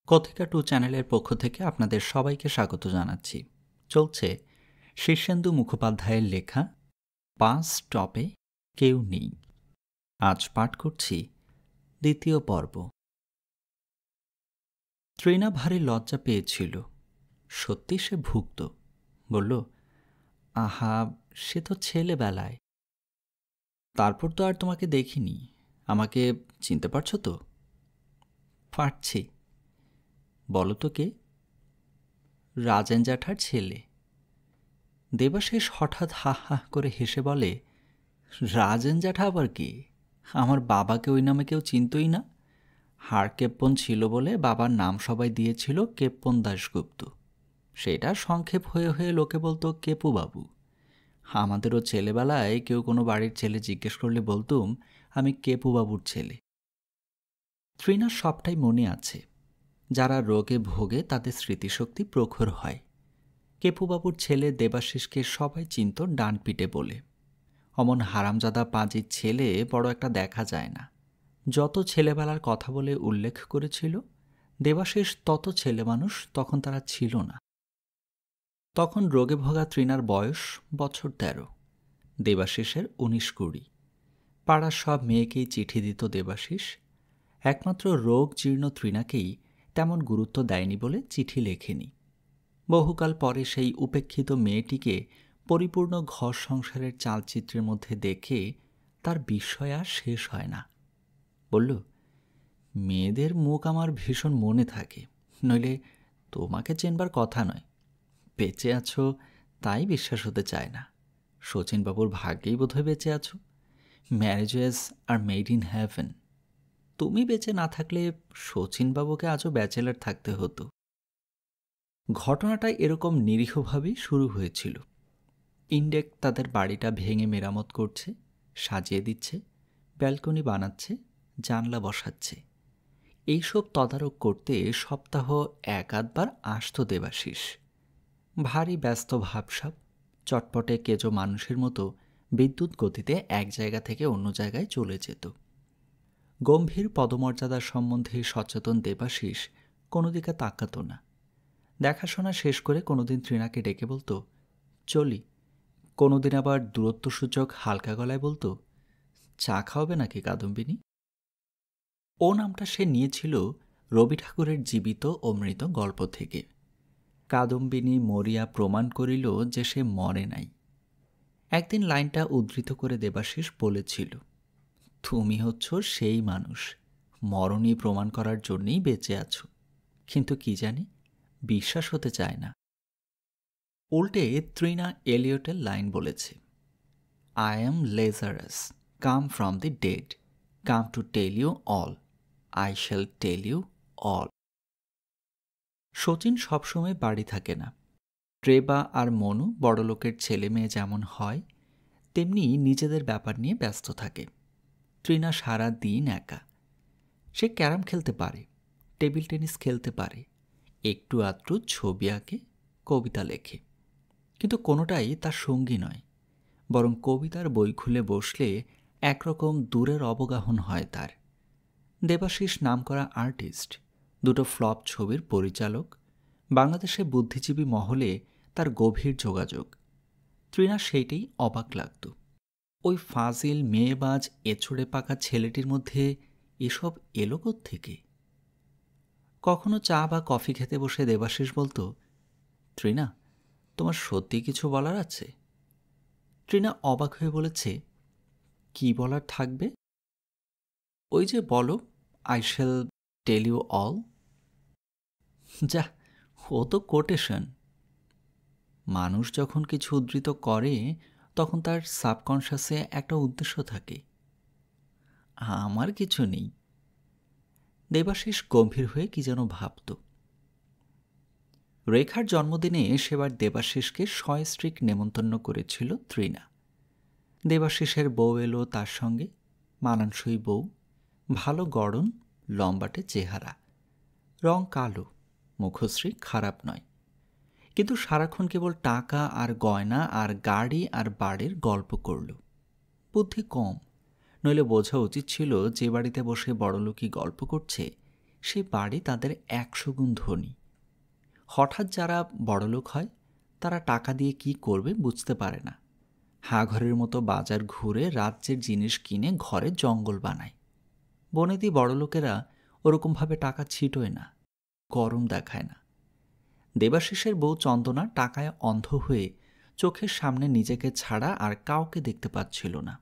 কথিকা টু চ্যানেলের পক্ষ থেকে আপনাদের সবাইকে স্বাগত জানাচ্ছি। চলছে শীর্ষেন্দু মুখোপাধ্যায়ের লেখা 5 স্টপে কেউ নেই। আজ পাঠ করছি দ্বিতীয় পর্ব। ত্রিনা ভারী লজ্জা পেয়েছিল। সত্যি সে ভুগত। বলল, আহা, সে তো ছেলেবেলায়। তারপর তো আর তোমাকে দেখিনি। আমাকে চিনতে পারছো তো? পারছি। বলো তো কে? রাজেন জ্যাঠার ছেলে। দেবাশিস হঠাৎ হা হা করে হেসে বলে, রাজেন জ্যাঠা আবার কে? আমার বাবাকে ওই নামে কেউ চিনতই না। হাড় কেপ্পন ছিল বলে বাবার নাম সবাই দিয়েছিল কেপ্পন দাশগুপ্ত। সেটা সংক্ষেপ হয়ে হয়ে লোকে বলতো কেপুবাবু। আমাদেরও ছেলেবেলায় কেউ কোনো বাড়ির ছেলে জিজ্ঞেস করলে বলতুম আমি কেপুবাবুর ছেলে। ত্রিনার সবটাই মনে আছে। যারা রোগে ভোগে তাদের স্মৃতিশক্তি প্রখর হয়। কেপুবাবুর ছেলে দেবাশিসকে সবাই চিনত ডানপিটে বলে। অমন হারামজাদা পাঁজির ছেলে বড় একটা দেখা যায় না। যত ছেলেবেলার কথা বলে উল্লেখ করেছিল, দেবাশিস তত ছেলে মানুষ তখন তারা ছিল না। তখন রোগে ভোগা ত্রিনার বয়স বছর 13, দেবাশিসের 19-20। পাড়ার সব মেয়েকেই চিঠি দিত দেবাশিস। একমাত্র রোগ জীর্ণ ত্রিনাকেই তেমন গুরুত্ব দেয়নি বলে চিঠি লেখেনি। বহুকাল পরে সেই উপেক্ষিত মেয়েটিকে পরিপূর্ণ ঘর সংসারের চালচিত্রের মধ্যে দেখে তার বিস্ময় আর শেষ হয় না। বলল, মেয়েদের মুখ আমার ভীষণ মনে থাকে, নইলে তোমাকে চেনবার কথা নয়। বেঁচে আছো তাই বিশ্বাস হতে চায় না। শচীনবাবুর ভাগ্যেই বোধহয় বেঁচে আছো। Marriages are made in heaven. তুমি বেঁচে না থাকলে শচীনবাবুকে আজও ব্যাচেলার থাকতে হতো। ঘটনাটা এরকম নিরীহভাবেই শুরু হয়েছিল। ইন্ডেক তাদের বাড়িটা ভেঙে মেরামত করছে, সাজিয়ে দিচ্ছে, ব্যালকনি বানাচ্ছে, জানলা বসাচ্ছে। এইসব তদারক করতে সপ্তাহ 1-8বার আসত দেবাশিস। ভারী ব্যস্ত ভাবসাব, চটপটে কেজো মানুষের মতো বিদ্যুৎ গতিতে এক জায়গা থেকে অন্য জায়গায় চলে যেত। গম্ভীর পদমর্যাদার সম্বন্ধে সচেতন দেবাশিস কোনো দিকে তাকাত না। দেখাশোনা শেষ করে কোনোদিন ত্রিনাকে ডেকে বলতো, চলি। কোনোদিন আবার দূরত্বসূচক হালকা গলায় বলতো, চা খাওয়াবে নাকি কাদম্বিনী? ও নামটা সে নিয়েছিল রবি ঠাকুরের জীবিত ও মৃত গল্প থেকে। কাদম্বিনী মরিয়া প্রমাণ করিল যে সে মরে নাই। একদিন লাইনটা উদ্ধৃত করে দেবাশিস বলেছিল, তুমি হচ্ছ সেই মানুষ, মরণী প্রমাণ করার জন্যই বেঁচে আছো। কিন্তু কি জানি, বিশ্বাস হতে চায় না। উল্টে ত্রিনা এলিয়টের লাইন বলেছে, I am Lazarus, come from the dead, come to tell you all, I shall tell you all. Sachin সবসময় বাড়ি থাকে না। ট্রেবা আর মনু বড়লোকের ছেলে মেয়ে যেমন হয়, তেমনি নিজেদের ব্যাপার নিয়ে ব্যস্ত থাকে। ত্রিনা সারা দিন একা। সে ক্যারাম খেলতে পারে, টেবিল টেনিস খেলতে পারে, একটু আধটু ছবি আঁকে, কবিতা লেখে। কিন্তু কোনোটাই তার সঙ্গী নয়। বরং কবিতার বই খুলে বসলে একরকম দূরের অবগাহন হয় তার। দেবাশিস নামকরা আর্টিস্ট, 2 ফ্লপ ছবির পরিচালক, বাংলাদেশে বুদ্ধিজীবী মহলে তার গভীর যোগাযোগ। ত্রিনা সেইটাই অবাক লাগত। ওই ফাজিল মেয়েবাজ এছড়ে পাকা ছেলেটির মধ্যে এসব এলো থেকে। কখনো চা বা কফি খেতে বসে দেবাশিস বলতো, ত্রিনা, তোমার সত্যি কিছু বলার আছে? ত্রিনা অবাক হয়ে বলেছে, কি বলার থাকবে? ওই যে বলো, I shall tell you all. যা, ও তো কোটেশন। মানুষ যখন কিছু উদ্ধৃত করে তখন তার সাবকনশাসে একটা উদ্দেশ্য থাকে। আমার কিছু নেই। দেবাশিস গম্ভীর হয়ে কি যেন ভাবত। রেখার জন্মদিনে সেবার দেবাশিসকে সস্ত্রীক নেমন্তন্ন করেছিল ত্রিনা। দেবাশিসের বউ এলো তার সঙ্গে, মানানসই বউ, ভালো গড়ন, লম্বাটে চেহারা, রং কালো, মুখশ্রী খারাপ নয়। কিন্তু সারাক্ষণ কেবল টাকা আর গয়না আর গাড়ি আর বাড়ির গল্প করল। বুদ্ধি কম, নইলে বোঝা উচিত ছিল যে বাড়িতে বসে বড়লোকই গল্প করছে সেই বাড়ি তাদের 100 গুণ ধনী। হঠাৎ যারা বড়লোক হয় তারা টাকা দিয়ে কি করবে বুঝতে পারে না। হাঘরের মতো বাজার ঘুরে রাজ্যের জিনিস কিনে ঘরে জঙ্গল বানায়। বনেদি বড়লোকেরা ওরকমভাবে টাকা ছিটোয় না, গরম দেখায় না। দেবাশিসের বউ চন্দনা টাকায় অন্ধ হয়ে চোখের সামনে নিজেকে ছাড়া আর কাউকে দেখতে পাচ্ছিল না।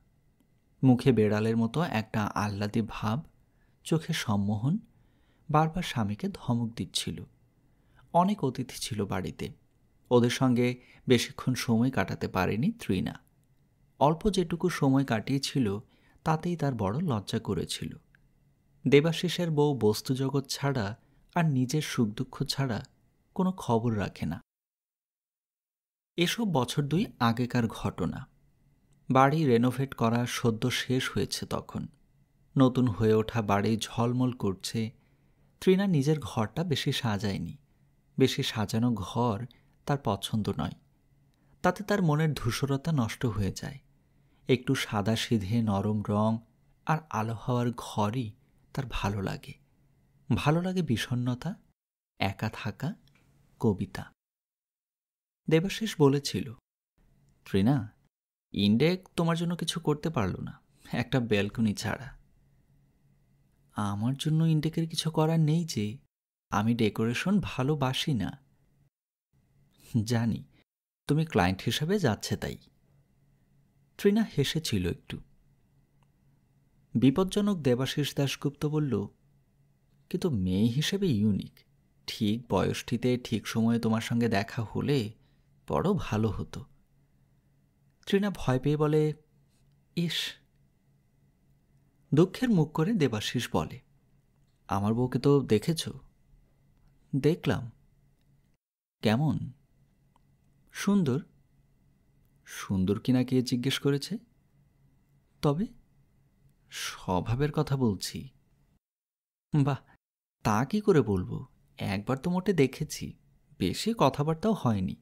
মুখে বেড়ালের মতো একটা আহ্লাদী ভাব, চোখে সম্মোহন, বারবার স্বামীকে ধমক দিচ্ছিল। অনেক অতিথি ছিল বাড়িতে, ওদের সঙ্গে বেশিক্ষণ সময় কাটাতে পারেনি তৃণা। অল্প যেটুকু সময় কাটিয়েছিল তাতেই তার বড় লজ্জা করেছিল। দেবাশিসের বউ বস্তুজগৎ ছাড়া আর নিজের সুখ দুঃখ ছাড়া কোনো খবর রাখে না। এসব বছর 2 আগেকার ঘটনা। বাড়ি রেনোভেট করা সদ্য শেষ হয়েছে তখন। নতুন হয়ে ওঠা বাড়ি ঝলমল করছে। তৃণা নিজের ঘরটা বেশি সাজায়নি। বেশি সাজানো ঘর তার পছন্দ নয়। তাতে তার মনের ধূসরতা নষ্ট হয়ে যায়। একটু সাদাসিধে নরম রং আর আলো হওয়ার ঘরই তার ভালো লাগে। ভালো লাগে বিষণ্ণতা, একা থাকা, কবিতা। দেবাশিস বলেছিল, তৃণা, ইন্ডেক তোমার জন্য কিছু করতে পারল না, একটা ব্যালকনি ছাড়া। আমার জন্য ইন্ডেকের কিছু করার নেই যে, আমি ডেকোরেশন ভালোবাসি না। জানি, তুমি ক্লায়েন্ট হিসাবে যাচ্ছে তাই। তৃণা হেসেছিল একটু। বিপজ্জনক দেবাশিস দাশগুপ্ত বলল, কিন্তু মেয়ে হিসেবে ইউনিক। ঠিক বয়সটিতে ঠিক সময়ে তোমার সঙ্গে দেখা হলে বড় ভালো হতো। তৃণা ভয় পেয়ে বলে, ইস। দুঃখের মুখ করে দেবাশিস বলে, আমার বউকে তো দেখেছ? দেখলাম। কেমন? সুন্দর। সুন্দর কিনা কে জিজ্ঞেস করেছে? তবে স্বভাবের কথা বলছি। বাহ, তা কি করে বলবো, একবার তো মোটে দেখেছি, বেশি কথাবার্তাও হয়নি,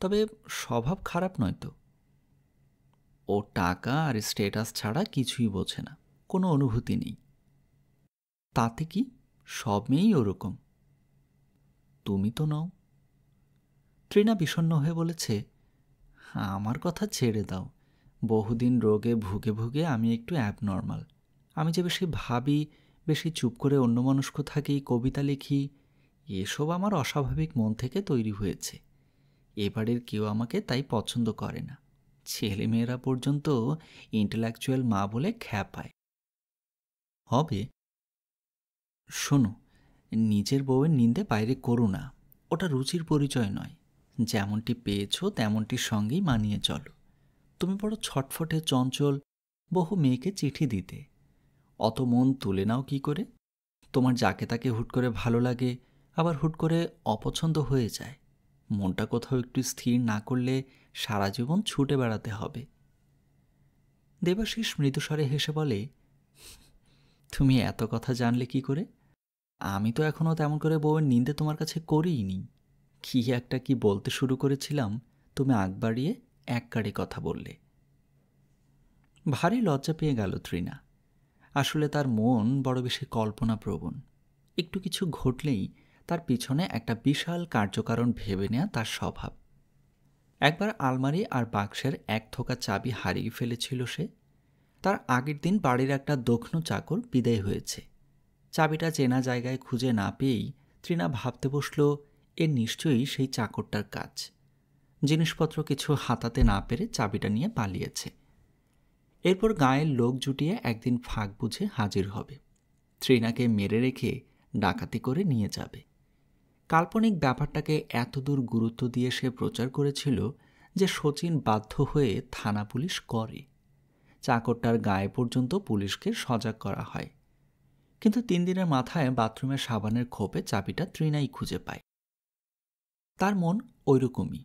তবে স্বভাব খারাপ নয় তো। ও টাকা আর স্ট্যাটাস ছাড়া কিছুই বোঝে না, কোনো অনুভূতি নেই। তাতে কি, সব মেয়েই ওরকম। তুমি তো নও। তৃণা বিষণ্ণ হয়ে বলেছে, আমার কথা ছেড়ে দাও। বহুদিন রোগে ভুগে ভুগে আমি একটু অ্যাবনর্মাল। আমি যে বেশি ভাবি, বেশি চুপ করে অন্যমনস্ক থাকি, কবিতা লিখি, এসব আমার অস্বাভাবিক মন থেকে তৈরি হয়েছে। এবারের কেউ আমাকে তাই পছন্দ করে না। ছেলেমেয়েরা পর্যন্ত ইন্টেলেকচুয়াল মা বলে খ্যাপায়। হবে। শোনো, নিজের বউয়ের নিন্দে বাইরে করো না, ওটা রুচির পরিচয় নয়। যেমনটি পেয়েছো তেমনটির সঙ্গেই মানিয়ে চলো। তুমি বড় ছটফটে চঞ্চল, বহু মেয়েকে চিঠি দিতে। অত মন তুলে নাও কি করে? তোমার যাকে তাকে হুট করে ভালো লাগে, আবার হুট করে অপছন্দ হয়ে যায়। মনটা কোথাও একটু স্থির না করলে সারা জীবন ছুটে বেড়াতে হবে। দেবাশিস মৃদুস্বরে হেসে বলে, তুমি এত কথা জানলে কি করে? আমি তো এখনও তেমন করে বউয়ের নিন্দে তোমার কাছে করিইনি। কি একটা কি বলতে শুরু করেছিলাম, তুমি আগ বাড়িয়ে এক কারে কথা বললে। ভারী লজ্জা পেয়ে গেল তৃণা। আসলে তার মন বড় বেশি কল্পনাপ্রবণ। একটু কিছু ঘটলেই তার পিছনে একটা বিশাল কার্যকারণ ভেবে নেয়া তার স্বভাব। একবার আলমারি আর বাক্সের এক থোকা চাবি হারিয়ে ফেলেছিল সে। তার আগের দিন বাড়ির একটা দক্ষ চাকর বিদায় হয়েছে। চাবিটা চেনা জায়গায় খুঁজে না পেয়েই তৃণা ভাবতে বসল, এর নিশ্চয়ই সেই চাকরটার কাজ। জিনিসপত্র কিছু হাতাতে না পেরে চাবিটা নিয়ে পালিয়েছে। এরপর গায়ের লোক জুটিয়ে একদিন ফাঁক বুঝে হাজির হবে। তৃণাকে মেরে রেখে ডাকাতি করে নিয়ে যাবে। কাল্পনিক ব্যাপারটাকে এতদূর গুরুত্ব দিয়ে সে প্রচার করেছিল যে শচীন বাধ্য হয়ে থানা পুলিশ করে। চাকরটার গায়ে পর্যন্ত পুলিশকে সজাগ করা হয়। কিন্তু 3 দিনের মাথায় বাথরুমের সাবানের খোপে চাবিটা তৃণাই খুঁজে পায়। তার মন ওইরকমই।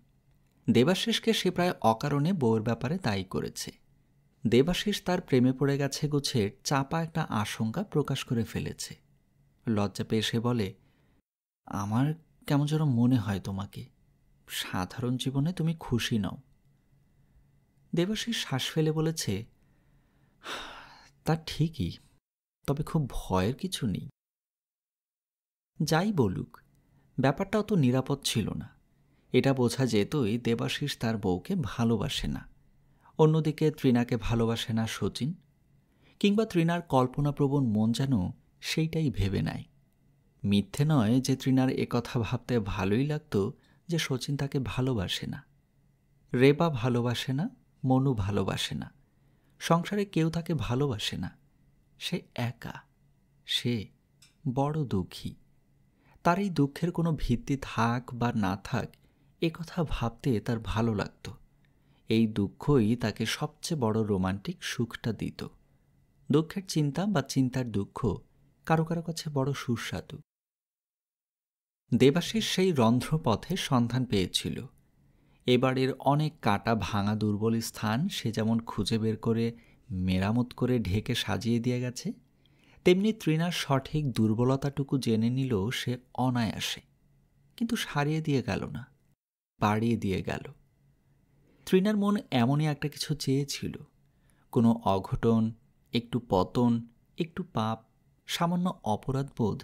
দেবাশিসকে সে প্রায় অকারণে বউয়ের ব্যাপারে দায়ী করেছে। দেবাশিস তার প্রেমে পড়ে গেছে গোছের চাপা একটা আশঙ্কা প্রকাশ করে ফেলেছে। লজ্জা পেয়ে সে বলে, আমার কেমন যেন মনে হয় তোমাকে। সাধারণ জীবনে তুমি খুশি নও। দেবাশিস শ্বাস ফেলে বলেছে, তা ঠিকই, তবে খুব ভয়ের কিছু নেই। যাই বলুক, ব্যাপারটা অত নিরাপদ ছিল না। এটা বোঝা যেতই দেবাশিস তার বউকে ভালোবাসে না। অন্যদিকে তৃণাকে ভালোবাসে না শচীন, কিংবা তৃণার কল্পনাপ্রবণ মন যেন সেইটাই ভেবে নেয়। মিথ্যে নয় যে তৃণার একথা ভাবতে ভালোই লাগতো যে শচীন তাকে ভালোবাসে না। রেবা ভালোবাসে না, মনু ভালোবাসে না, সংসারে কেউ তাকে ভালোবাসে না। সে একা, সে বড় দুঃখী। তার এই দুঃখের কোনো ভিত্তি থাক বা না থাক, একথা ভাবতে তার ভালো লাগতো। এই দুঃখই তাকে সবচেয়ে বড় রোমান্টিক সুখটা দিত। দুঃখের চিন্তা বা চিন্তার দুঃখ কারো কারো কাছে বড় সুস্বাদু। দেবাশিস সেই রন্ধ্রপথে সন্ধান পেয়েছিল। এবারের অনেক কাটা ভাঙা দুর্বল স্থান সে যেমন খুঁজে বের করে মেরামত করে ঢেকে সাজিয়ে দিয়ে গেছে, তেমনি তৃণার সঠিক দুর্বলতাটুকু জেনে নিল সে অনায়াসে, কিন্তু সারিয়ে দিয়ে গেল না, বাড়িয়ে দিয়ে গেল। তৃণার মন এমনই একটা কিছু চেয়েছিল, কোনো অঘটন, একটু পতন, একটু পাপ, সামান্য অপরাধবোধ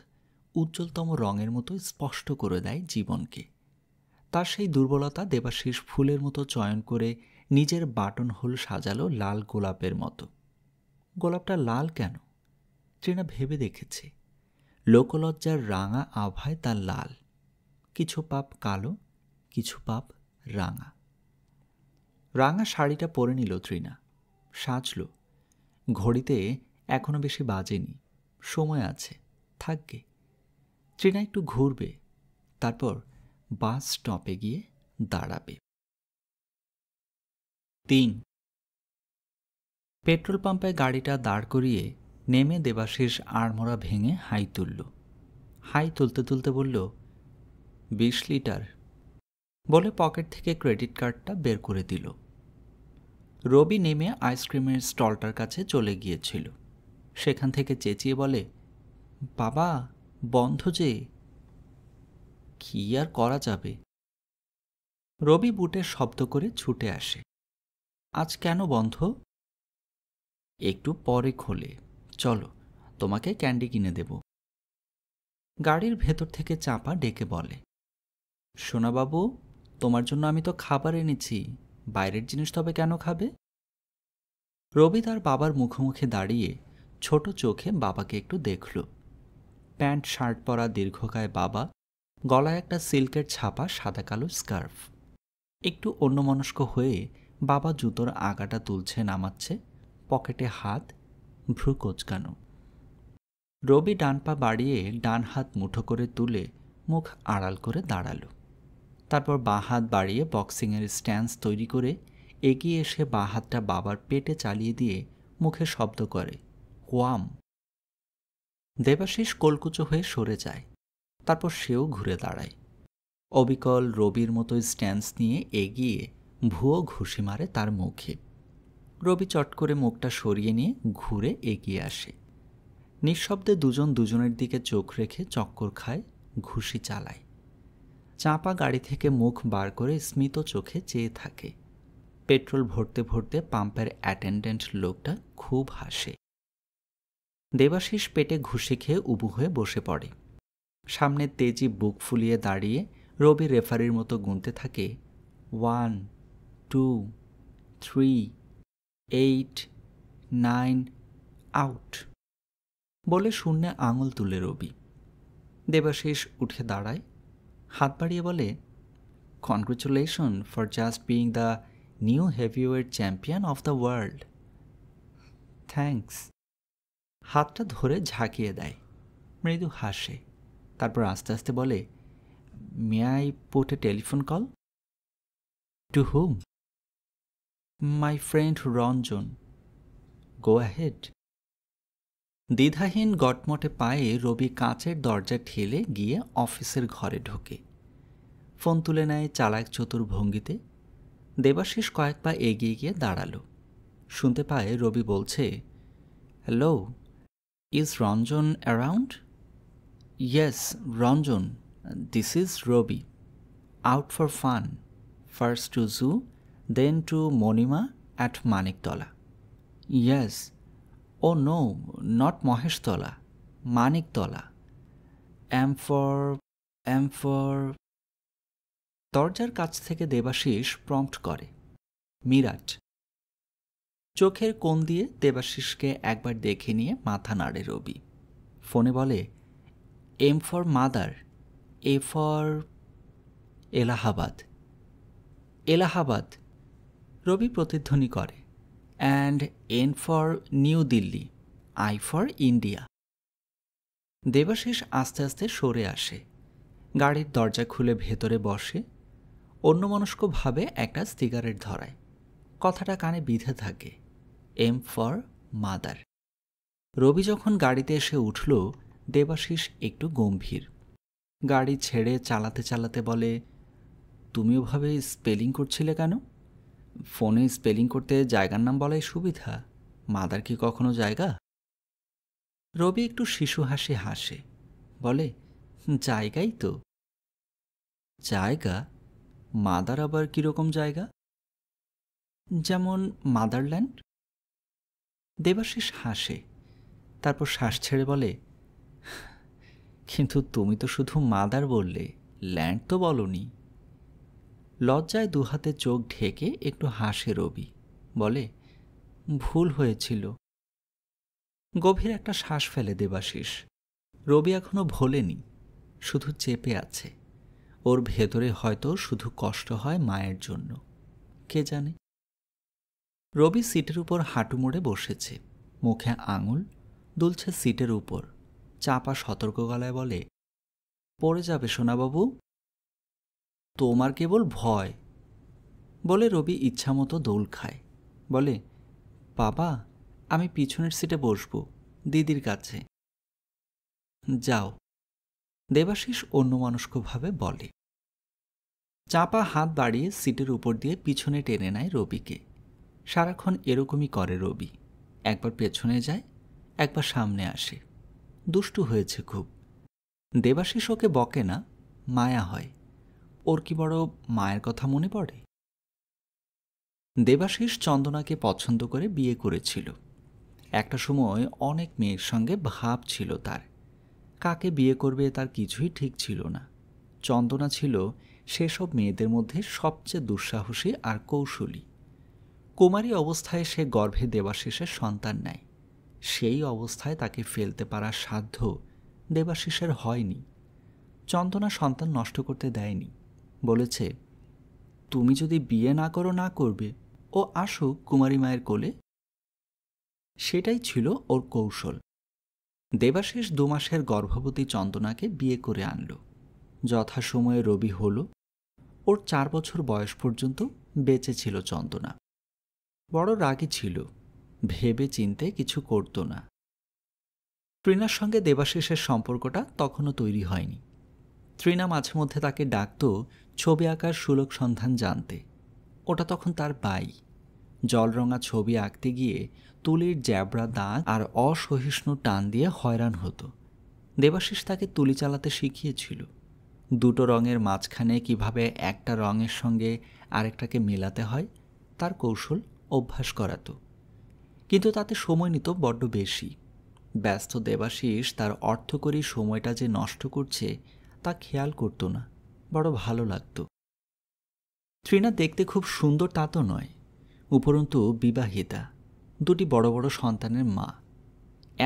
উজ্জ্বলতম রঙের মতো স্পষ্ট করে দেয় জীবনকে। তার সেই দুর্বলতা দেবাশিস ফুলের মতো চয়ন করে নিজের বাটন হোল সাজালো লাল গোলাপের মতো। গোলাপটা লাল কেন? তৃণা ভেবে দেখেছে, লোকলজ্জার রাঙা আভায় তার লাল। কিছু পাপ কালো, কিছু পাপ রাঙা। রাঙা শাড়িটা পরে নিল তৃণা, সাজল। ঘড়িতে এখনো বেশি বাজেনি, সময় আছে, থাকবে। তৃণা একটু ঘুরবে, তারপর বাস স্টপে গিয়ে দাঁড়াবে। 3 পেট্রোল পাম্পে গাড়িটা দাঁড় করিয়ে নেমে দেবাশিস আড়মোড়া ভেঙে হাই তুলল। হাই তুলতে তুলতে বলল, 20 লিটার বলে পকেট থেকে ক্রেডিট কার্ডটা বের করে দিল। রবি নেমে আইসক্রিমের স্টলটার কাছে চলে গিয়েছিল। সেখান থেকে চেঁচিয়ে বলে, বাবা বন্ধ যে। কি আর করা যাবে? রবি বুটের শব্দ করে ছুটে আসে। আজ কেন বন্ধ? একটু পরে খোলে, চলো তোমাকে ক্যান্ডি কিনে দেব। গাড়ির ভেতর থেকে চাপা ডেকে বলে, সোনাবাবু তোমার জন্য আমি তো খাবার এনেছি, বাইরের জিনিস তবে কেন খাবে? রবি তার বাবার মুখোমুখি দাঁড়িয়ে ছোট চোখে বাবাকে একটু দেখল। প্যান্ট শার্ট পরা দীর্ঘকায় বাবা, গলায় একটা সিল্কের ছাপা সাদা কালো স্কার্ফ। একটু অন্যমনস্ক হয়ে বাবা জুতোর আগাটা তুলছে নামাচ্ছে, পকেটে হাত, ভ্রু কোঁচকানো। রবি ডান পা বাড়িয়ে ডান হাত মুঠো করে তুলে মুখ আড়াল করে দাঁড়ালো। তারপর বাঁ হাত বাড়িয়ে বক্সিংয়ের স্ট্যান্স তৈরি করে এগিয়ে এসে বাঁ হাতটা বাবার পেটে চালিয়ে দিয়ে মুখে শব্দ করে, ওয়াম। দেবাশিস কলকুচো হয়ে সরে যায়। তারপর সেও ঘুরে দাঁড়ায়। অবিকল রবির মতো স্ট্যান্স নিয়ে এগিয়ে ভুয়ো ঘুষি মারে তার মুখে। রবি চট করে মুখটা সরিয়ে নিয়ে ঘুরে এগিয়ে আসে। নিঃশব্দে দুজন দুজনের দিকে চোখ রেখে চক্কর খায়, ঘুষি চালায়। চাপা গাড়ি থেকে মুখ বার করে স্মিত চোখে চেয়ে থাকে। পেট্রোল ভরতে ভরতে পাম্পের অ্যাটেন্ডেন্ট লোকটা খুব হাসে। দেবাশিস পেটে ঘুষি খেয়ে উবু হয়ে বসে পড়ে। সামনে তেজি বুক ফুলিয়ে দাঁড়িয়ে রবি রেফারির মতো গুনতে থাকে, 1, 2, 3, 8, 9, আউট বলে শূন্যে আঙুল তুলে রবি। দেবাশিস উঠে দাঁড়ায়, হাত বাড়িয়ে বলে, congratulation for just being the new heavyweight champion of the world. Thanks. হাতটা ধরে ঝাঁকিয়ে দেয়, মৃদু হাসে, তারপর আস্তে আস্তে বলে, may I put a telephone call? To whom? My friend Ranjan. Go ahead. দ্বিধাহীন গটমটে পায়ে রবি কাঁচের দরজা ঠেলে গিয়ে অফিসের ঘরে ঢোকে। ফোন তুলে নেয় চালাক চতুর ভঙ্গিতে। দেবাশিস কয়েক পা এগিয়ে গিয়ে দাঁড়ালো। শুনতে পায় রবি বলছে, hello, is Ranjan around? Yes Ranjan, this is Rabi. Out for fun, first to zoo, then to মণিমা at Maniktala. Yes, oh no, not Maheshtala, Maniktala. M for দরজার কাছ থেকে দেবাশিস প্রম্পট করে, মিরাট। চোখের কোণ দিয়ে দেবাশিসকে একবার দেখে নিয়ে মাথা নাড়ে রবি। ফোনে বলে, M for mother, A for Allahabad. Allahabad, Rabi প্রতিধ্বনি করে। And N for New Delhi, I for India. Debashis আস্তে আস্তে সরে আসে, গাড়ির দরজা খুলে ভেতরে বসে, অন্যমনস্কভাবে একটা সিগারেট ধরায়। কথাটা কানে বিঁধে থাকে, এম ফর মাদার। রবি যখন গাড়িতে এসে উঠল, দেবাশিস একটু গম্ভীর। গাড়ি ছেড়ে চালাতে চালাতে বলে, তুমি ওভাবে স্পেলিং করছিলে কেন? ফোনে স্পেলিং করতে জায়গার নাম বলাই সুবিধা, মাদার কি কখনো জায়গা? রবি একটু শিশু হাসি হাসে, বলে, জায়গাই তো। জায়গা? মাদার আবার কীরকম জায়গা? যেমন মাদারল্যান্ড। দেবাশিস হাসে, তারপর শ্বাস ছেড়ে বলে, কিন্তু তুমি তো শুধু মাদার বললে, ল্যান্ড তো বলনি। লজ্জায় দুহাতে চোখ ঢেকে একটু হাসে রবি, বলে, ভুল হয়েছিল। গভীর একটা শ্বাস ফেলে দেবাশিস। রবি এখনো ভোলেনি, শুধু চেপে আছে। ওর ভেতরে হয়তো শুধু কষ্ট হয় মায়ের জন্য, কে জানে। রবি সিটের উপর হাঁটু মুড়ে বসেছে, মুখে আঙুল দুলছে সিটের উপর। চাপা সতর্ক গলায় বলে, পড়ে যাবে সোনাবাবু। তোমার কেবল ভয়, বলে রবি ইচ্ছামতো দোল খায়। বলে, বাবা, আমি পিছনের সিটে বসবো, দিদির কাছে। যাও, দেবাশিস অন্যমনস্কভাবে বলে। চাপা হাত বাড়িয়ে সিটের উপর দিয়ে পিছনে টেনে নেয় রবিকে। সারাক্ষণ এরকমই করে রবি, একবার পেছনে যায়, একবার সামনে আসে। দুষ্টু হয়েছে খুব। দেবাশিস ওকে বকে না, মায়া হয়। ওর কি বড় মায়ের কথা মনে পড়ে। দেবাশিস চন্দনাকে পছন্দ করে বিয়ে করেছিল। একটা সময় অনেক মেয়ের সঙ্গে ভাব ছিল তার, কাকে বিয়ে করবে তার কিছুই ঠিক ছিল না। চন্দনা ছিল সেসব মেয়েদের মধ্যে সবচেয়ে দুঃসাহসী আর কৌশলী। কুমারী অবস্থায় সে গর্ভে দেবাশিসের সন্তান নেয়। সেই অবস্থায় তাকে ফেলতে পারার সাধ্য দেবাশিসের হয়নি। চন্দনা সন্তান নষ্ট করতে দেয়নি, বলেছে, তুমি যদি বিয়ে না করো না করবে, ও আসুক কুমারী মায়ের কোলে। সেটাই ছিল ওর কৌশল। দেবাশিস 2 মাসের গর্ভবতী চন্দনাকে বিয়ে করে আনল। যথাসময়ে রবি হল। ওর 4 বছর বয়স পর্যন্ত বেঁচে ছিল চন্দনা। বড় রাগী ছিল, ভেবে চিনতে কিছু করত না। তৃণার সঙ্গে দেবাশিসের সম্পর্কটা তখনও তৈরি হয়নি। তৃণা মাঝে মধ্যে তাকে ডাকত ছবি আঁকার সুলভ সন্ধান জানতে। ওটা তখন তার বাই। জলরঙা ছবি আঁকতে গিয়ে তুলির জ্যাবড়া দাগ আর অসহিষ্ণু টান দিয়ে হয়রান হতো। দেবাশিস তাকে তুলি চালাতে শিখিয়েছিল। 2টো রঙের মাঝখানে কিভাবে একটা রঙের সঙ্গে আরেকটাকে মেলাতে হয় তার কৌশল অভ্যাস করাতো। কিন্তু তাতে সময় নিত বড্ড বেশি। ব্যস্ত দেবাশিস তার অর্থকরী সময়টা যে নষ্ট করছে তা খেয়াল করত না। বড় ভালো লাগত। তৃণা দেখতে খুব সুন্দর তা তো নয়, উপরন্তু বিবাহিতা, 2টি বড় বড় সন্তানের মা।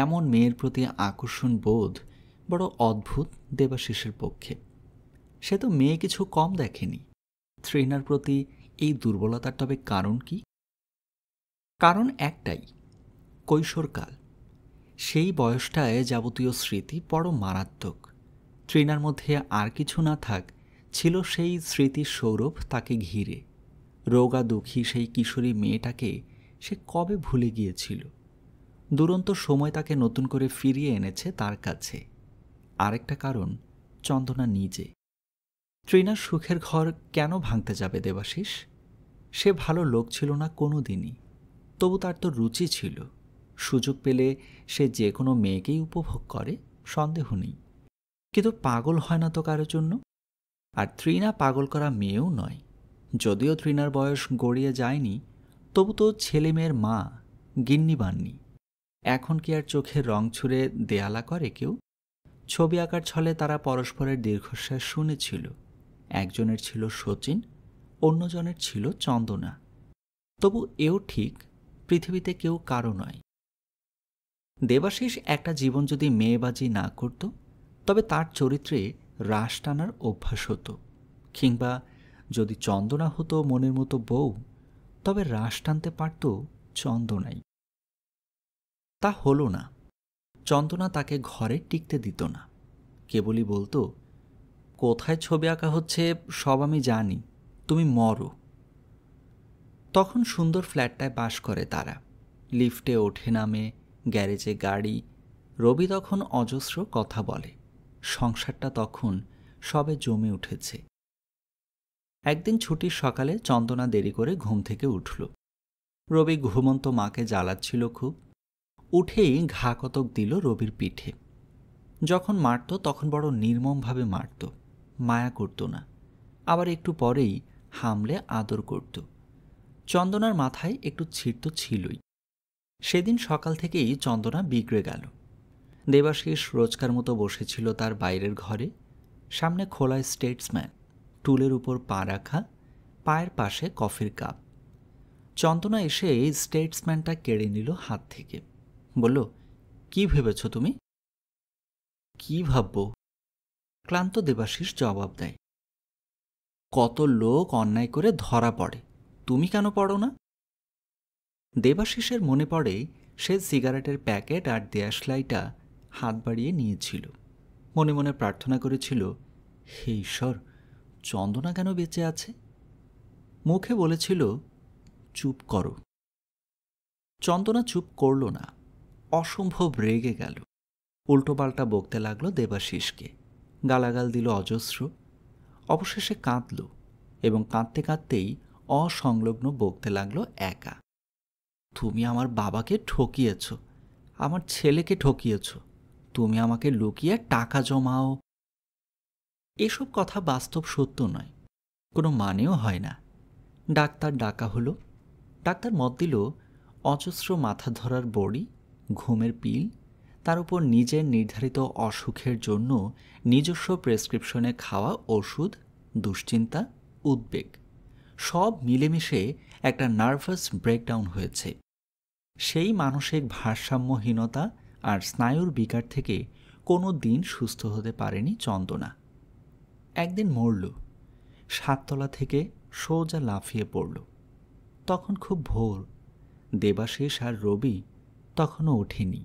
এমন মেয়ের প্রতি আকর্ষণ বোধ বড় অদ্ভুত দেবাশিসের পক্ষে। সে তো মেয়ে কিছু কম দেখেনি। তৃণার প্রতি এই দুর্বলতার তবে কারণ কি? কারণ একটাই, কৈশোরকাল। সেই বয়সটায় যাবতীয় স্মৃতি বড় মারাত্মক। তৃণার মধ্যে আর কিছু না থাক, ছিল সেই স্মৃতির সৌরভ তাকে ঘিরে। রোগা দুঃখী সেই কিশোরী মেয়েটাকে সে কবে ভুলে গিয়েছিল। দুরন্ত সময় তাকে নতুন করে ফিরিয়ে এনেছে তার কাছে। আরেকটা কারণ, চন্দনা নিজে। তৃণার সুখের ঘর কেন ভাঙতে যাবে দেবাশিস? সে ভালো লোক ছিল না কোনো দিনই, তবু তার তো রুচি ছিল। সুযোগ পেলে সে যে কোনো মেয়েকেই উপভোগ করে, সন্দেহ নেই। কিন্তু পাগল হয় না তো কারোর জন্য। আর তৃণা পাগল করা মেয়েও নয়। যদিও তৃণার বয়স গড়িয়ে যায়নি, তবু তো ছেলে মেয়ের মা, গিন্নি বাননি। এখন কি আর চোখের রং ছুঁড়ে দেয়ালা করে কেউ? ছবি আঁকার ছলে তারা পরস্পরের দীর্ঘশ্বাস শুনেছিল। একজনের ছিল শচীন, অন্যজনের ছিল চন্দনা। তবু এও ঠিক, পৃথিবীতে কেউ কারো নয়। দেবাশিস একটা জীবন যদি মেয়েবাজি না করত, তবে তার চরিত্রে রাশ টানার অভ্যাস হতো। কিংবা যদি চন্দনা হতো মনের মতো বউ, তবে রাশ টানতে পারত চন্দনাই। তা হলো না। চন্দনা তাকে ঘরে টিকতে দিত না। কেবলই বলতো, কোথায় ছবি আঁকা হচ্ছে সব আমি জানি, তুমি মরো। তখন সুন্দর ফ্ল্যাটটায় বাস করে তারা। লিফটে ওঠে নামে, গ্যারেজে গাড়ি। রবি তখন অজস্র কথা বলে। সংসারটা তখন সবে জমে উঠেছে। একদিন ছুটির সকালে চন্দনা দেরি করে ঘুম থেকে উঠল। রবি ঘুমন্ত মাকে জ্বালাচ্ছিল খুব। উঠেই ঘা কতক দিল রবির পিঠে। যখন মারত তখন বড় নির্মমভাবে মারত, মায়া করত না। আবার একটু পরেই হামলে আদর করত। চন্দনার মাথায় একটু ছিট তো ছিলই। সেদিন সকাল থেকেই চন্দনা বিগড়ে গেল। দেবাশিস রোজকার মতো বসেছিল তার বাইরের ঘরে। সামনে খোলা স্টেটসম্যান, টুলের উপর পা রাখা, পায়ের পাশে কফির কাপ। চন্দনা এসে স্টেটসম্যানটা কেড়ে নিল হাত থেকে। বলল, কি ভেবেছ তুমি? কি ভাবব? ক্লান্ত দেবাশিস জবাব দেয়, কত লোক অন্যায় করে ধরা পড়ে, তুমি কেন পড়ো না? দেবাশিসের মনে পড়ে সে সিগারেটের প্যাকেট আর দেয়াশলাইটা হাত বাড়িয়ে নিয়েছিল। মনে মনে প্রার্থনা করেছিল, হে ঈশ্বর, চন্দনা কেন বেঁচে আছে? মুখে বলেছিল, চুপ করো। চন্দনা চুপ করল না, অসম্ভব রেগে গেল। উল্টোপাল্টা বকতে লাগলো দেবাশিসকে, গালাগাল দিল অজস্র। অবশেষে কাঁদল এবং কাঁদতে কাঁদতেই অসংলগ্ন বকতে লাগলো একা। তুমি আমার বাবাকে ঠকিয়েছ, আমার ছেলেকে ঠকিয়েছ, তুমি আমাকে লুকিয়ে টাকা জমাও। এসব কথা বাস্তব সত্য নয়, কোনো মানেও হয় না। ডাক্তার ডাকা হলো। ডাক্তার মত দিল, অজস্র মাথা ধরার বড়ি, ঘুমের পিল, তার উপর নিজের নির্ধারিত অসুখের জন্য নিজস্ব প্রেসক্রিপশনে খাওয়া ওষুধ, দুশ্চিন্তা, উদ্বেগ সব মিলেমিশে একটা নার্ভাস ব্রেকডাউন হয়েছে। সেই মানসিক ভারসাম্যহীনতা আর স্নায়ুর বিকার থেকে কোনো দিন সুস্থ হতে পারেনি চন্দনা। একদিন মরল, 7 তলা থেকে সোজা লাফিয়ে পড়ল। তখন খুব ভোর। দেবাশিস আর রবি তখনও ওঠেনি।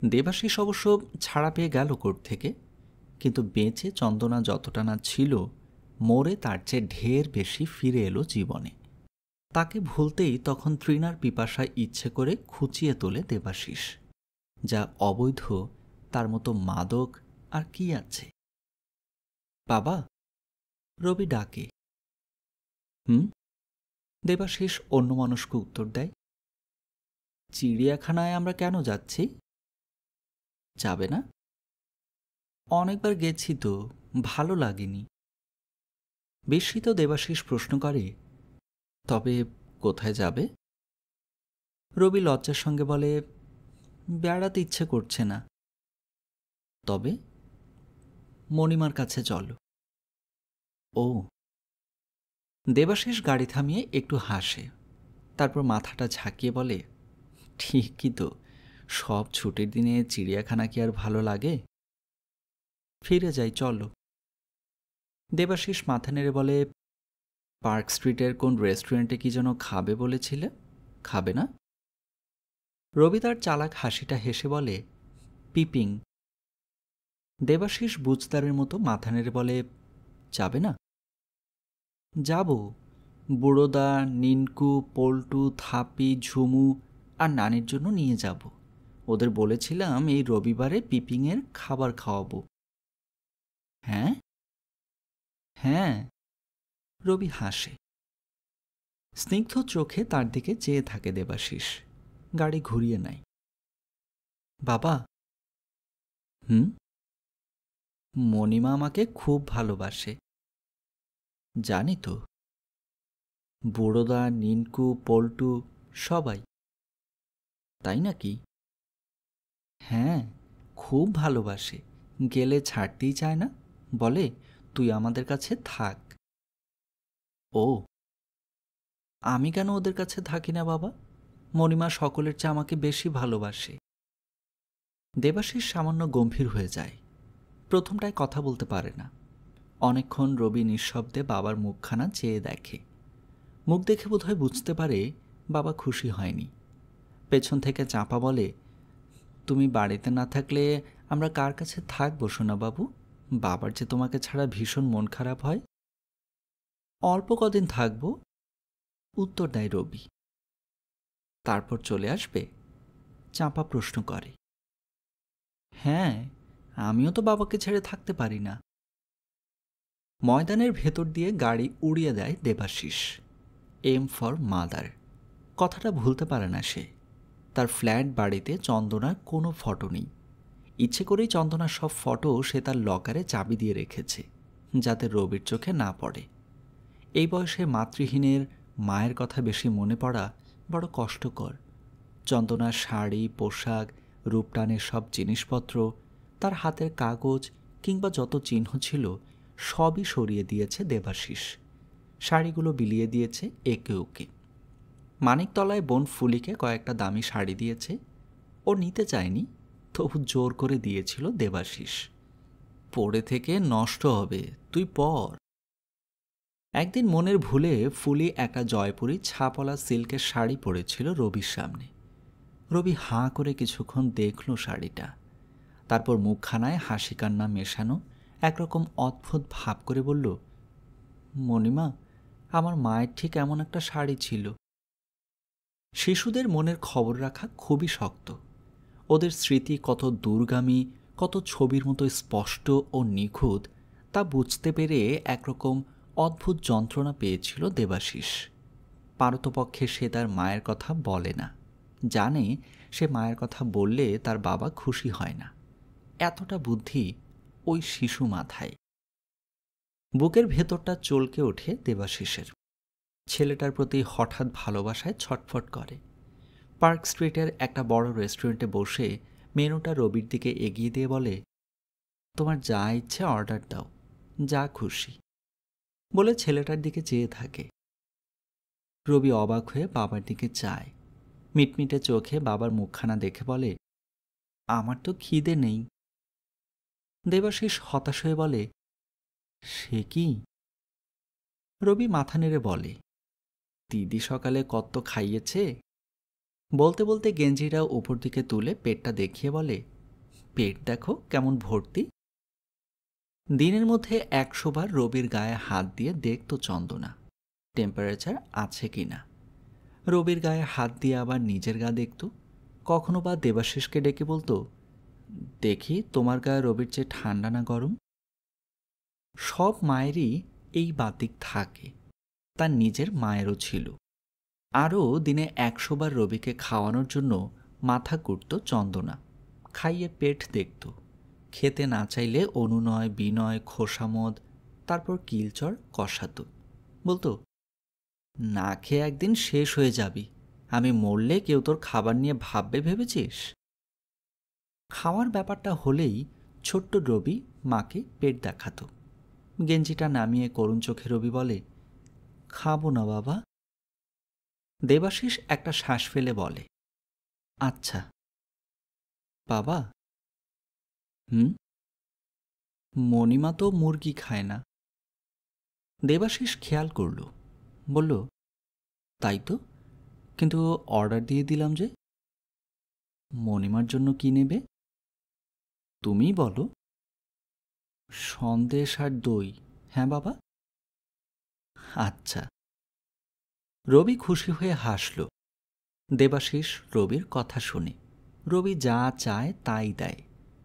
দেবাশিস অবশ্য ছাড়া পেয়ে গেল কোর্ট থেকে, কিন্তু বেঁচে চন্দনা যতটা না ছিল, মরে তার চেয়ে ঢের বেশি ফিরে এলো জীবনে। তাকে ভুলতেই তখন তৃণার পিপাসায় ইচ্ছে করে খুঁচিয়ে তোলে দেবাশিস। যা অবৈধ, তার মতো মাদক আর কি আছে? বাবা, রবি ডাকে। দেবাশিস অন্যমনস্ক উত্তর দেয়, চিড়িয়াখানায় আমরা কেন যাচ্ছি? যাবে না? অনেকবার গেছি তো, ভালো লাগেনি। বিস্মিত দেবাশিস প্রশ্ন করে, তবে কোথায় যাবে? রবি লজ্জার সঙ্গে বলে, বেড়াতে ইচ্ছে করছে না। তবে মণিমার কাছে চলো। ও। দেবাশিস গাড়ি থামিয়ে একটু হাসে, তারপর মাথাটা ঝাঁকিয়ে বলে, ঠিকই তো, সব ছুটির দিনে চিড়িয়াখানা কি আর ভালো লাগে? ফিরে যাই, চলো। দেবাশিস মাথা নেড়ে বলে, পার্ক স্ট্রিটের কোন রেস্টুরেন্টে কি যেন খাবে বলেছিলে, খাবে না? রবি তার চালাক হাসিটা হেসে বলে, পিপিং। দেবাশিস বুঝদারের মতো মাথা নেড়ে বলে, যাবে না? যাব। বুড়োদা, নিনকু, পল্টু, থাপি, ঝুমু আর নানির জন্য নিয়ে যাব। ওদের বলেছিলাম এই রবিবারে পিপিংয়ের খাবার খাওয়াবো। হ্যাঁ হ্যাঁ। রবি হাসে। স্নিগ্ধ চোখে তার দিকে চেয়ে থাকে দেবাশিস। গাড়ি ঘুরিয়ে নেয়। বাবা। মণিমা আমাকে খুব ভালোবাসে। জানি তো। বুড়োদা, নিনকু, পল্টু সবাই। তাই নাকি? হ্যাঁ, খুব ভালোবাসে, গেলে ছাড়তেই চায় না, বলে তুই আমাদের কাছে থাক। ও, আমি কেন ওদের কাছে থাকি না বাবা? মণিমা সকলের চেয়ে আমাকে বেশি ভালোবাসে। দেবাশিস সামান্য গম্ভীর হয়ে যায়। প্রথমটায় কথা বলতে পারে না। অনেকক্ষণ রবি নিঃশব্দে বাবার মুখখানা চেয়ে দেখে। মুখ দেখে বোধহয় বুঝতে পারে বাবা খুশি হয়নি। পেছন থেকে চাপা বলে, তুমি বাড়িতে না থাকলে আমরা কার কাছে থাকবো সোনা বাবু? বাবার যে তোমাকে ছাড়া ভীষণ মন খারাপ হয়। অল্প কদিন থাকবো, উত্তর দেয় রবি। তারপর চলে আসবে? চাঁপা প্রশ্ন করে। হ্যাঁ, আমিও তো বাবাকে ছেড়ে থাকতে পারি না। ময়দানের ভেতর দিয়ে গাড়ি উড়িয়ে দেয় দেবাশিস। M for mother. কথাটা ভুলতে পারে না সে। তার ফ্ল্যাট বাড়িতে চন্দনার কোনো ফটো নেই। ইচ্ছে করেই চন্দনার সব ফটো সে তার লকারে চাবি দিয়ে রেখেছে, যাতে রবির চোখে না পড়ে। এই বয়সে মাতৃহীনের মায়ের কথা বেশি মনে পড়া বড় কষ্টকর। চন্দনার শাড়ি, পোশাক, রূপটানের সব জিনিসপত্র, তার হাতের কাগজ কিংবা যত চিহ্ন ছিল সবই সরিয়ে দিয়েছে দেবাশিস। শাড়িগুলো বিলিয়ে দিয়েছে একে ওকে। মানিকতলায় বোন ফুলিকে কয়েকটা দামি শাড়ি দিয়েছে। ও নিতে চায়নি, তবু জোর করে দিয়েছিল দেবাশিস। পরে থেকে নষ্ট হবে, তুই পর। একদিন মনের ভুলে ফুলি একটা জয়পুরি ছাপলা সিল্কের শাড়ি পরেছিল রবির সামনে। রবি হাঁ করে কিছুক্ষণ দেখল শাড়িটা। তারপর মুখখানায় হাসি কান্না মেশানো একরকম অদ্ভুত ভাব করে বলল, মণিমা, আমার মায়ের ঠিক এমন একটা শাড়ি ছিল। শিশুদের মনের খবর রাখা খুবই শক্ত। ওদের স্মৃতি কত দূরগামী, কত ছবির মতো স্পষ্ট ও নিখুঁত তা বুঝতে পেরে একরকম অদ্ভুত যন্ত্রণা পেয়েছিল দেবাশিস। পারতপক্ষে সে তার মায়ের কথা বলে না, জানে সে মায়ের কথা বললে তার বাবা খুশি হয় না। এতটা বুদ্ধি ওই শিশু মাথায়। বুকের ভেতরটা চলকে ওঠে দেবাশিসের। ছেলেটার প্রতি হঠাৎ ভালোবাসায় ছটফট করে। পার্ক স্ট্রিটের একটা বড় রেস্টুরেন্টে বসে মেনুটা রবির দিকে এগিয়ে দিয়ে বলে, তোমার যা ইচ্ছে অর্ডার দাও, যা খুশি, বলে ছেলেটার দিকে চেয়ে থাকে। রবি অবাক হয়ে বাবার দিকে চায়। মিটমিটে চোখে বাবার মুখখানা দেখে বলে, আমার তো খিদে নেই। দেবাশিস হতাশ হয়ে বলে, সে কি? রবি মাথা নেড়ে বলে, দিদি সকালে কত খাইয়েছে। বলতে বলতে গেঞ্জিটা উপর দিকে তুলে পেটটা দেখিয়ে বলে, পেট দেখো কেমন ভর্তি। দিনের মধ্যে 100 বার রবির গায়ে হাত দিয়ে দেখত চন্দনা টেম্পারেচার আছে কিনা। রবির গায়ে হাত দিয়ে আবার নিজের গা দেখত। কখনো বা দেবাশিসকে ডেকে বলতো, দেখি তোমার গায়ে রবির চেয়ে ঠান্ডা না গরম। সব মায়েরই এই বাতিক থাকে, তার নিজের মায়েরও ছিল। আরও দিনে 100 বার রবিকে খাওয়ানোর জন্য মাথা কুটত চন্দনা। খাইয়ে পেট দেখত। খেতে না চাইলে অনুনয় বিনয় খোসামদ, তারপর কিলচর কষাত। বলতো, না খেয়ে একদিন শেষ হয়ে যাবি, আমি মরলে কেউ তোর খাবার নিয়ে ভাববে ভেবেছিস? খাওয়ার ব্যাপারটা হলেই ছোট্ট রবি মাকে পেট দেখাত। গেঞ্জিটা নামিয়ে করুণ চোখে রবি বলে, খাবো না বাবা। দেবাশিস একটা শ্বাস ফেলে বলে, আচ্ছা। বাবা। মণিমা তো মুরগি খায় না। দেবাশিস খেয়াল করল, বলল, তাই তো, কিন্তু অর্ডার দিয়ে দিলাম যে। মণিমার জন্য কি নেবে তুমি বলো? সন্দেশ আর দই। হ্যাঁ বাবা। আচ্ছা। রবি খুশি হয়ে হাসল। দেবাশিস রবির কথা শুনে। রবি যা চায় তাই দেয়,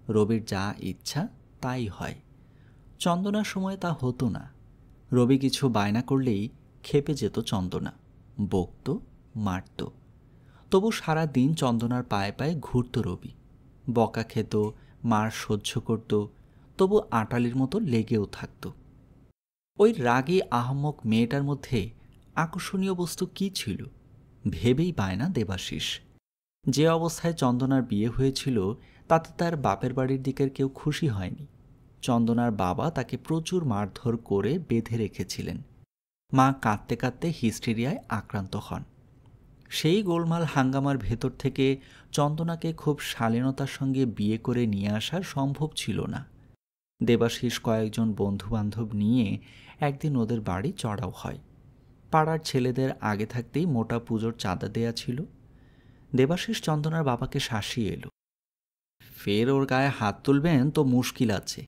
রবির যা ইচ্ছা তাই হয়। চন্দনার সময় তা হতো না। রবি কিছু বায়না করলেই খেপে যেত চন্দনা, বকত, মারত। তবু সারা দিন চন্দনার পায়ে পায়ে ঘুরত রবি। বকা খেত, মার সহ্য করত, তবু আটালির মতো লেগেও থাকত। ওই রাগী আহম্মক মেয়েটার মধ্যে আকর্ষণীয় বস্তু কি ছিল ভেবেই পায় না দেবাশিস। যে অবস্থায় চন্দনার বিয়ে হয়েছিল তাতে তার বাপের বাড়ির দিকের কেউ খুশি হয়নি। চন্দনার বাবা তাকে প্রচুর মারধর করে বেঁধে রেখেছিলেন। মা কাঁদতে কাঁদতে হিস্টেরিয়ায় আক্রান্ত হন। সেই গোলমাল হাঙ্গামার ভেতর থেকে চন্দনাকে খুব শালীনতার সঙ্গে বিয়ে করে নিয়ে আসা সম্ভব ছিল না। দেবাশিস কয়েকজন বন্ধুবান্ধব নিয়ে একদিন ওদের বাড়ি চড়াও হয়। পাড়ার ছেলেদের আগে থাকতেই মোটা পুজোর চাঁদা দেয়া ছিল। দেবাশিস চন্দনার বাবাকে শাসিয়ে এলো, ফের ওর গায়ে হাত তুলবেন তো মুশকিল আছে।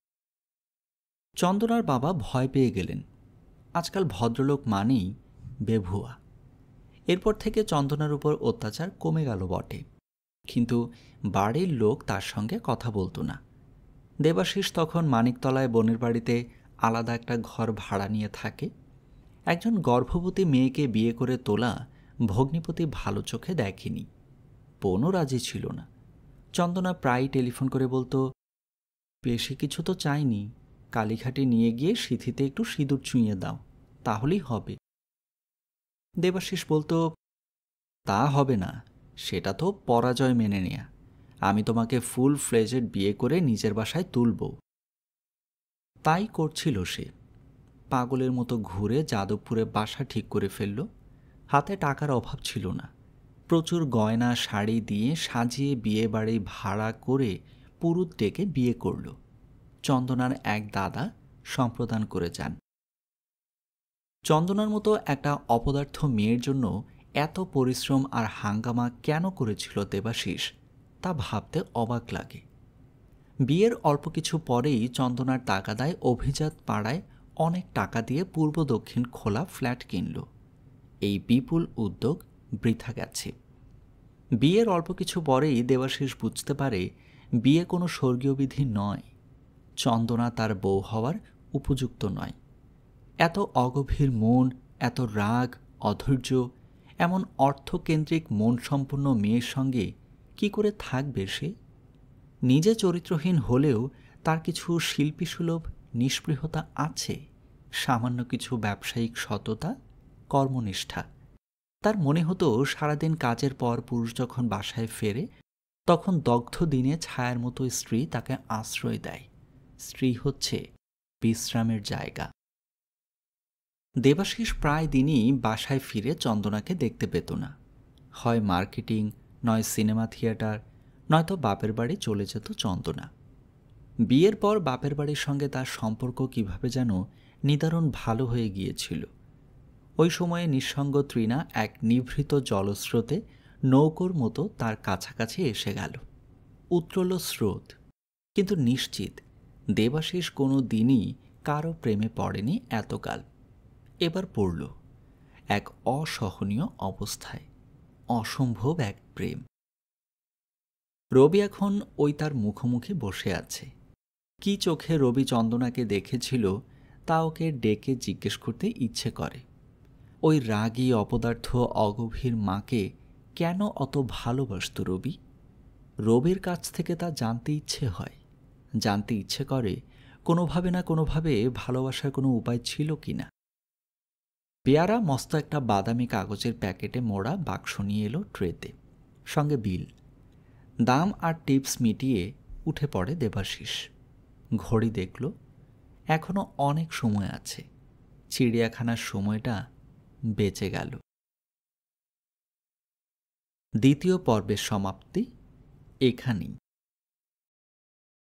চন্দনার বাবা ভয় পেয়ে গেলেন। আজকাল ভদ্রলোক মানেই বেভুয়া। এরপর থেকে চন্দনার উপর অত্যাচার কমে গেল বটে, কিন্তু বাড়ির লোক তার সঙ্গে কথা বলতো না। দেবাশিস তখন মানিকতলায় বোনের বাড়িতে আলাদা একটা ঘর ভাড়া নিয়ে থাকে। একজন গর্ভবতী মেয়েকে বিয়ে করে তোলা ভগ্নিপতি ভালো চোখে দেখেনি। বোনও রাজি ছিল না। চন্দনা প্রায় টেলিফোন করে বলতো, বেশি কিছু তো চাইনি, কালীঘাটে নিয়ে গিয়ে সিঁথিতে একটু সিঁদুর চুঁইয়ে দাও, তাহলেই হবে। দেবাশিস বলতো, তা হবে না, সেটা তো পরাজয় মেনে নেয়া। আমি তোমাকে ফুল ফ্লেজেড বিয়ে করে নিজের বাসায় তুলব। তাই করছিল সে। পাগলের মতো ঘুরে যাদবপুরে বাসা ঠিক করে ফেলল। হাতে টাকার অভাব ছিল না। প্রচুর গয়না শাড়ি দিয়ে সাজিয়ে বিয়ে বাড়ি ভাড়া করে পুরুত ডেকে বিয়ে করল। চন্দনার এক দাদা সম্প্রদান করে যান। চন্দনার মতো একটা অপদার্থ মেয়ের জন্য এত পরিশ্রম আর হাঙ্গামা কেন করেছিল দেবাশিস, তা ভাবতে অবাক লাগে। বিয়ের অল্প কিছু পরেই চন্দনার তাগাদায় অভিজাত পাড়ায় অনেক টাকা দিয়ে পূর্ব দক্ষিণ খোলা ফ্ল্যাট কিনল। এই বিপুল উদ্যোগ বৃথা গেছে। বিয়ের অল্প কিছু পরেই দেবাশিস বুঝতে পারে বিয়ে কোনো স্বর্গীয় বিধি নয়। চন্দনা তার বউ হওয়ার উপযুক্ত নয়। এত অগভীর মন, এত রাগ, অধৈর্য, এমন অর্থকেন্দ্রিক মন সম্পন্ন মেয়ের সঙ্গে কি করে থাকবে সে? নিজে চরিত্রহীন হলেও তার কিছু শিল্পীসুলভ নিষ্পৃহতা আছে, সামান্য কিছু ব্যবসায়িক সততা, কর্মনিষ্ঠা। তার মনে হতো সারাদিন কাজের পর পুরুষ যখন বাসায় ফেরে তখন দগ্ধ দিনে ছায়ার মতো স্ত্রী তাকে আশ্রয় দেয়। স্ত্রী হচ্ছে বিশ্রামের জায়গা। দেবাশিস প্রায় দিনই বাসায় ফিরে চন্দনাকে দেখতে পেত না। হয় মার্কেটিং, নয় সিনেমা থিয়েটার, নয়তো বাপের বাড়ি চলে যেত চন্দনা। বিয়ের পর বাপের বাড়ির সঙ্গে তার সম্পর্ক কিভাবে যেন নিদারুণ ভালো হয়ে গিয়েছিল। ওই সময়ে নিঃসঙ্গ তৃণা এক নিভৃত জলস্রোতে নৌকোর মতো তার কাছাকাছি এসে গেল। উতরল স্রোত, কিন্তু নিশ্চিত দেবাশিস কোনো দিনই কারো প্রেমে পড়েনি এতকাল। এবার পড়ল এক অসহনীয় অবস্থায়, অসম্ভব এক প্রেম। রবি এখন ওই তার মুখোমুখি বসে আছে। কি চোখে রবি চন্দনাকে দেখেছিল তা ওকে ডেকে জিজ্ঞেস করতে ইচ্ছে করে। ওই রাগী অপদার্থ অগভীর মাকে কেন অত ভালোবাসত রবি? রবির কাছ থেকে তা জানতে ইচ্ছে হয়। জানতে ইচ্ছে করে কোনোভাবে না কোনোভাবে ভালোবাসার কোনো উপায় ছিল কি না। পেয়ারা মস্ত একটা বাদামি কাগজের প্যাকেটে মোড়া বাক্স নিয়ে এলো ট্রেতে, সঙ্গে বিল। দাম আর টিপস মিটিয়ে উঠে পড়ে দেবাশিস। ঘড়ি দেখল, এখনো অনেক সময় আছে। চিড়িয়াখানার সময়টা বেঁচে গেল। দ্বিতীয় পর্বের সমাপ্তি এখানেই।